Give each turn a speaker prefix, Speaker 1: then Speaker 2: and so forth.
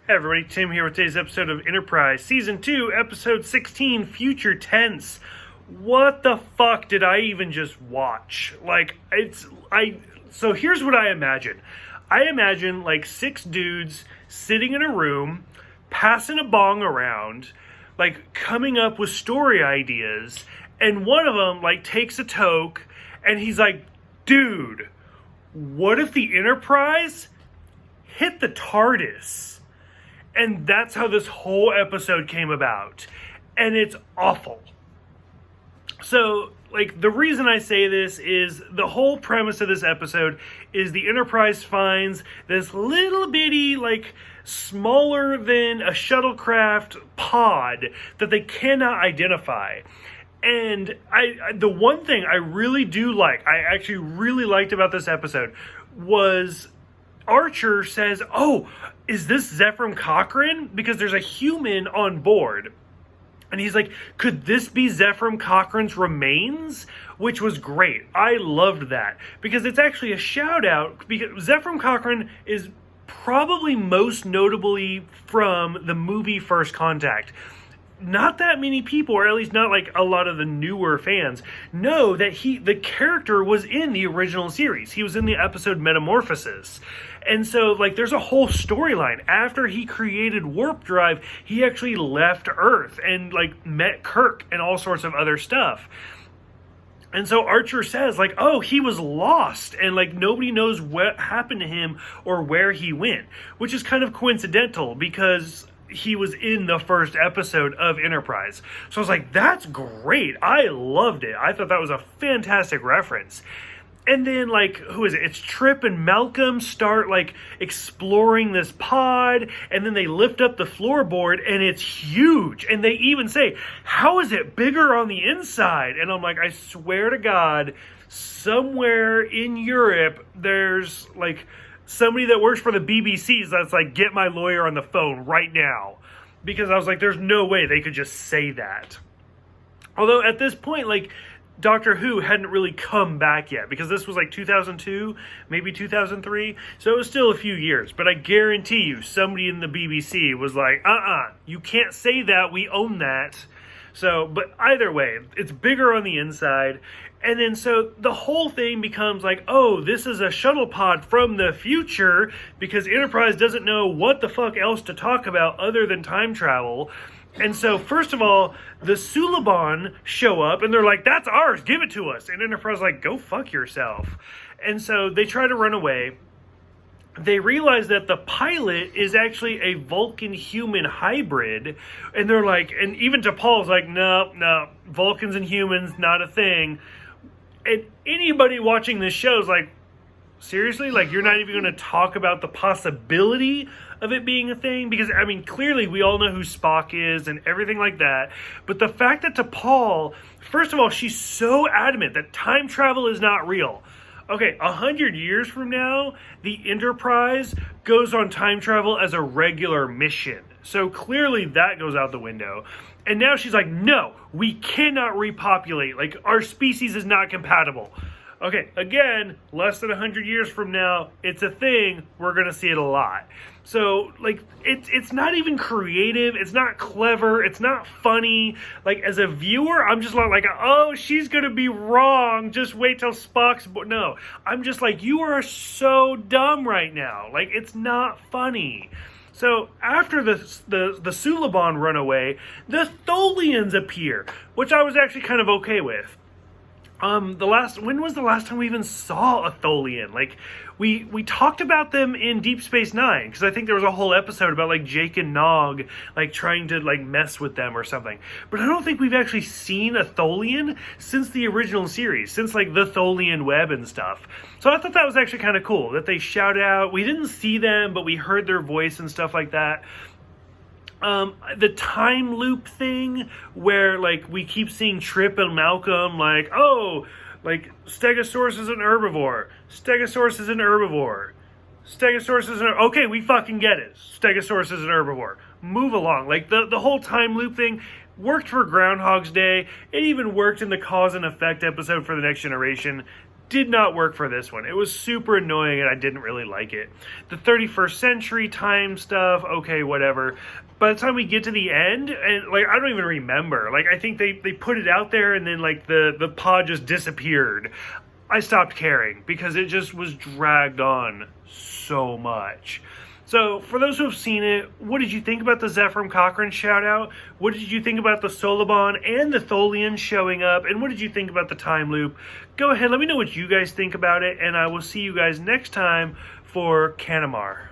Speaker 1: Hey everybody, Tim here with today's episode of Enterprise, Season 2, Episode 16, Future Tense. What the fuck did I even just watch? So here's what I imagine. I imagine like 6 dudes sitting in a room, passing a bong around, like coming up with story ideas, and one of them like takes a toke, and he's like, dude, what if the Enterprise hit the Tardis? And that's how this whole episode came about. And it's awful. So, like, the reason I say this is the whole premise of this episode is the Enterprise finds this little bitty, like, smaller than a shuttlecraft pod that they cannot identify. And the one thing I really do like, I actually really liked about this episode was Archer says, oh, is this Zephram Cochrane? Because there's a human on board. And he's like, could this be Zephram Cochrane's remains? Which was great. I loved that. Because it's actually a shout out. Because Zephram Cochrane is probably most notably from the movie First Contact. Not that many people, or at least not like a lot of the newer fans, know that the character was in the original series. He was in the episode Metamorphosis. And so, like, there's a whole storyline. After he created Warp Drive, he actually left Earth and, like, met Kirk and all sorts of other stuff. And so Archer says, like, oh, he was lost, and, like, nobody knows what happened to him or where he went, which is kind of coincidental because he was in the first episode of Enterprise. So I was like, that's great. I loved it. I thought that was a fantastic reference. And then, like, who is it? It's Trip and Malcolm start, like, exploring this pod, and then they lift up the floorboard, and it's huge. And they even say, how is it bigger on the inside? And I'm like, I swear to God, somewhere in Europe, there's, like, somebody that works for the BBC that's like, get my lawyer on the phone right now. Because I was like, there's no way they could just say that. Although at this point, like, Doctor Who hadn't really come back yet. Because this was like 2002, maybe 2003. So it was still a few years. But I guarantee you, somebody in the BBC was like, you can't say that, we own that. So, but either way, it's bigger on the inside. And then so the whole thing becomes like, oh, this is a shuttle pod from the future because Enterprise doesn't know what the fuck else to talk about other than time travel. And so, first of all, the Suliban show up and they're like, that's ours, give it to us. And Enterprise is like, go fuck yourself. And so they try to run away. They realize that the pilot is actually a Vulcan-human hybrid. And they're like, and even T'Pol's like, no, Vulcans and humans, not a thing. And anybody watching this show is like, seriously? Like, you're not even going to talk about the possibility of it being a thing? Because, I mean, clearly we all know who Spock is and everything like that. But the fact that T'Pol, first of all, she's so adamant that time travel is not real. Okay, 100 years from now, the Enterprise goes on time travel as a regular mission. So clearly that goes out the window. And now she's like, no, we cannot repopulate. Like, our species is not compatible. Okay, again, less than 100 years from now, it's a thing. We're going to see it a lot. So, like, it's not even creative. It's not clever. It's not funny. Like, as a viewer, I'm just like, oh, she's going to be wrong. Just wait till Spock's born. No, I'm just like, you are so dumb right now. Like, it's not funny. So after the Suliban run away, the Tholians appear, which I was actually kind of okay with. When was the last time we even saw a Tholian? Like, we talked about them in Deep Space Nine, because I think there was a whole episode about, like, Jake and Nog, like, trying to, like, mess with them or something. But I don't think we've actually seen a Tholian since the original series, since, like, the Tholian web and stuff. So I thought that was actually kind of cool, that they shout out. We didn't see them, but we heard their voice and stuff like that. The time loop thing where, like, we keep seeing Trip and Malcolm, like, oh, like, Stegosaurus is an herbivore. Stegosaurus is an herbivore. Stegosaurus is an... Okay, we fucking get it. Stegosaurus is an herbivore. Move along. Like, the whole time loop thing worked for Groundhog's Day. It even worked in the Cause and Effect episode for The Next Generation. did not work for this one. It was super annoying and I didn't really like it. The 31st century time stuff, okay, whatever. By the time we get to the end, and like, I don't even remember. Like, I think they put it out there and then like the pod just disappeared. I stopped caring because it just was dragged on so much. So, for those who have seen it, what did you think about the Zephram Cochrane shout out? What did you think about the Solobon and the Tholian showing up? And what did you think about the time loop? Go ahead, let me know what you guys think about it, and I will see you guys next time for Canamar.